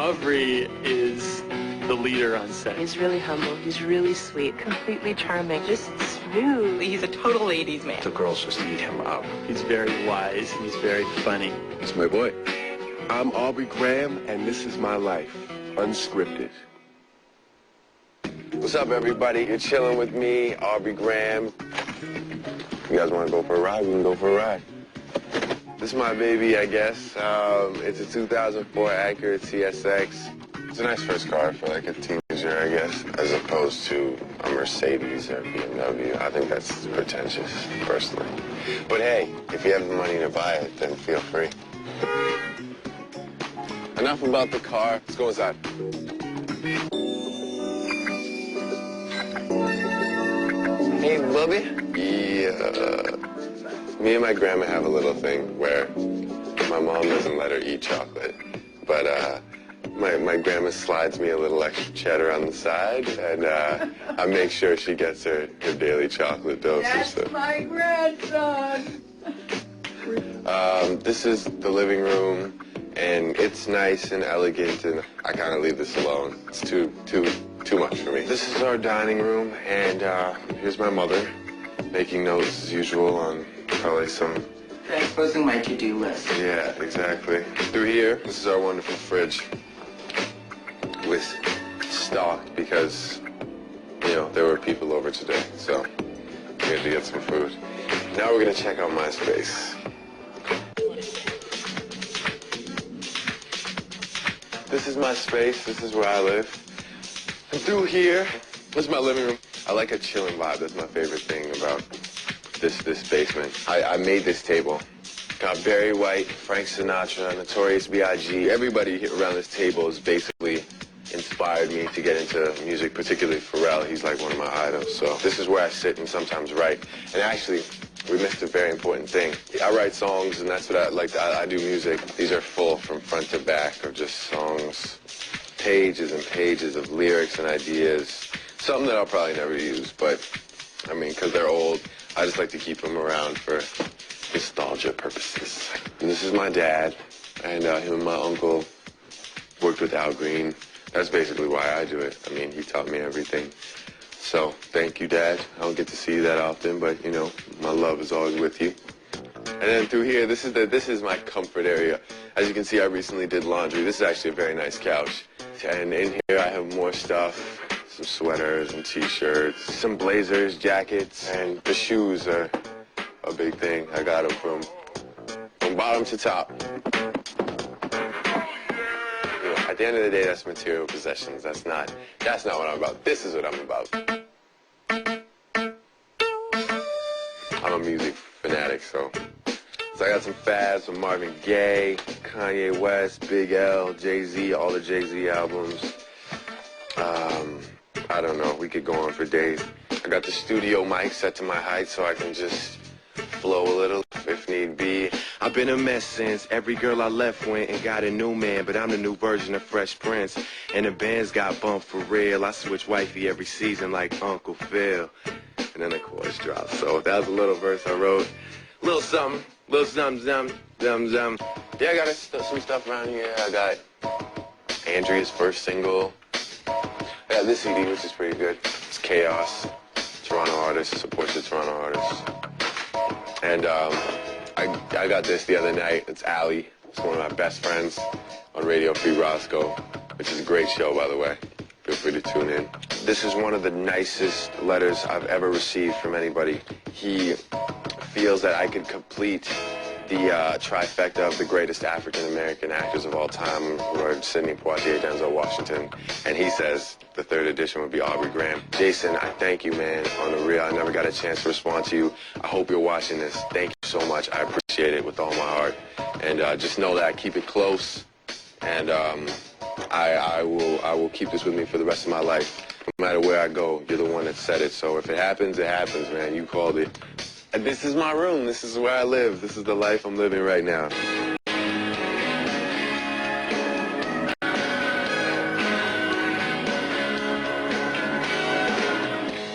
Aubrey is the leader on set. He's really humble. He's really sweet. Completely charming. Just smooth. He's a total ladies' man. The girls just eat him up. He's very wise and he's very funny. He's my boy. I'm Aubrey Graham, and this is my life, unscripted. What's up, everybody? You're chilling with me, Aubrey Graham. You guys want to go for a ride? We can go for a ride. This is my baby, I guess. It's a 2004 Acura TSX. It's a nice first car for like a teenager, I guess, as opposed to a Mercedes or BMW. I think that's pretentious, personally. But hey, if you have the money to buy it, then feel free. Enough about the car. Let's go inside. Hey, Bubby. Yeah. Me and my grandma have a little thing where my mom doesn't let her eat chocolate, but my grandma slides me a little extra cheddar on the side, and I make sure she gets her daily chocolate dose. That's my grandson. This is the living room, and it's nice and elegant, and I kind of leave this alone. It's too much for me. This is our dining room, and here's my mother making notes as usual on probably some... Transposing my to-do list. Yeah, exactly. Through here, this is our wonderful fridge with stock because, you know, there were people over today, so we had to get some food. Now we're gonna check out my space. This is my space. This is where I live. And through here, this is my living room. I like a chilling vibe. That's my favorite thing about this basement. I made this table. Got Barry White, Frank Sinatra, Notorious B.I.G. Everybody around this table has basically inspired me to get into music, particularly Pharrell. He's like one of my idols. So this is where I sit and sometimes write. And actually, we missed a very important thing. I write songs, and that's what I like. I do music. These are full from front to back of just songs, pages and pages of lyrics and ideas. Something that I'll probably never use, but I mean, because they're old, I just like to keep them around for nostalgia purposes. And this is my dad, and him and my uncle worked with Al Green. That's basically why I do it. I mean, he taught me everything. So, thank you, Dad. I don't get to see you that often, but, you know, my love is always with you. And then through here, this is my comfort area. As you can see, I recently did laundry. This is actually a very nice couch. And in here, I have more stuff. Some sweaters and t-shirts, some blazers, jackets, and the shoes are a big thing. I got them from bottom to top. You know, at the end of the day, that's material possessions. That's not what I'm about. This is what I'm about. I'm a music fanatic, so I got some fads from Marvin Gaye, Kanye West, Big L, Jay-Z, all the Jay-Z albums. I don't know, we could go on for days. I got the studio mic set to my height so I can just flow a little if need be. I've been a mess since every girl I left went and got a new man, but I'm the new version of Fresh Prince. And the bands got bumped for real. I switch wifey every season like Uncle Phil. And then the chorus drops. So that was a little verse I wrote. Little something, zum. Yeah, I got some stuff around here. I got Andrea's first single. I got this CD, which is pretty good. It's Chaos. Toronto artist, supports the Toronto artists. And I got this the other night. It's Allie. It's one of my best friends on Radio Free Roscoe, which is a great show, by the way. Feel free to tune in. This is one of the nicest letters I've ever received from anybody. He feels that I could complete the trifecta of the greatest African-American actors of all time, who are Sidney Poitier, Denzel Washington. And he says the third edition would be Aubrey Graham. Jason, I thank you, man. On the real, I never got a chance to respond to you. I hope you're watching this. Thank you so much. I appreciate it with all my heart. And just know that I keep it close. And I will keep this with me for the rest of my life. No matter where I go, you're the one that said it. So if it happens, man. You called it. And this is my room. This is where I live. This is the life I'm living right now.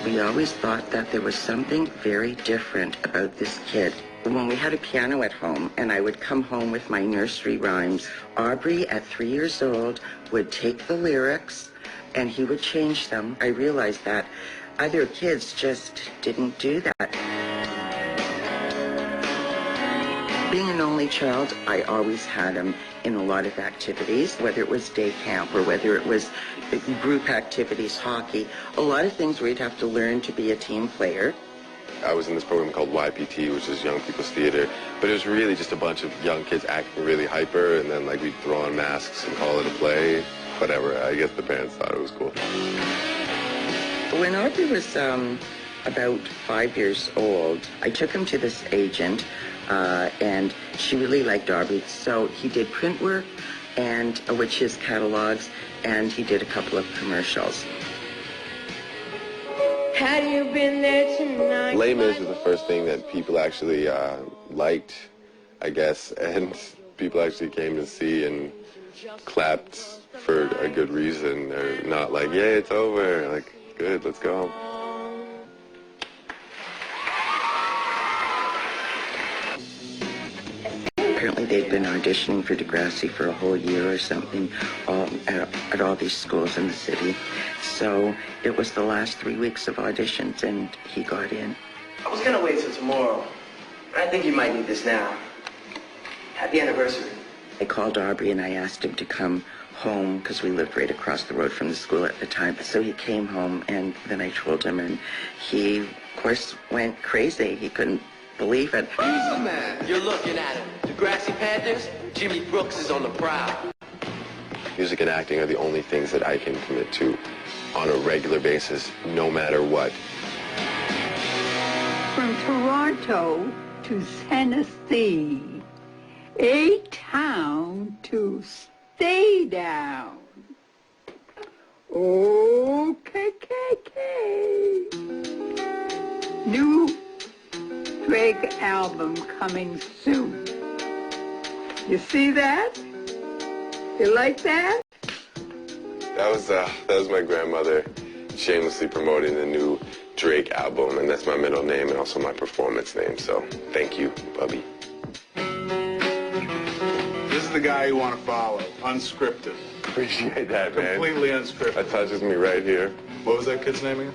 We always thought that there was something very different about this kid. When we had a piano at home and I would come home with my nursery rhymes, Aubrey at 3 years old would take the lyrics and he would change them. I realized that other kids just didn't do that. Being an only child, I always had him in a lot of activities, whether it was day camp or whether it was group activities, hockey, a lot of things where you'd have to learn to be a team player. I was in this program called YPT, which is Young People's Theater, but it was really just a bunch of young kids acting really hyper, and then like we'd throw on masks and call it a play. Whatever, I guess the parents thought it was cool. When Aubrey was about 5 years old, I took him to this agent, and she really liked Aubrey, so he did print work, and which is catalogs, and he did a couple of commercials. Had you been there tonight? Les Mis was the first thing that people actually liked, I guess, and people actually came to see and clapped for a good reason. They're not like, yay, it's over. Like, good, let's go. Apparently they'd been auditioning for Degrassi for a whole year or something at all these schools in the city. So it was the last 3 weeks of auditions and he got in. I was gonna wait till tomorrow. I think you might need this now. Happy anniversary. I called Aubrey and I asked him to come home because we lived right across the road from the school at the time. So he came home and then I told him and he, of course, went crazy. He couldn't believe it. Easy, man. You're looking at him. Degrassi Panthers, Jimmy Brooks is on the prowl. Music and acting are the only things that I can commit to on a regular basis, no matter what. From Toronto to Tennessee, a town to stay down. OKKK. New Drake album coming soon. You see that? You like that? That was my grandmother shamelessly promoting the new Drake album, and that's my middle name and also my performance name, so thank you, Bubby. This is the guy you want to follow, unscripted. Appreciate that, man. Completely unscripted. That touches me right here. What was that kid's name again?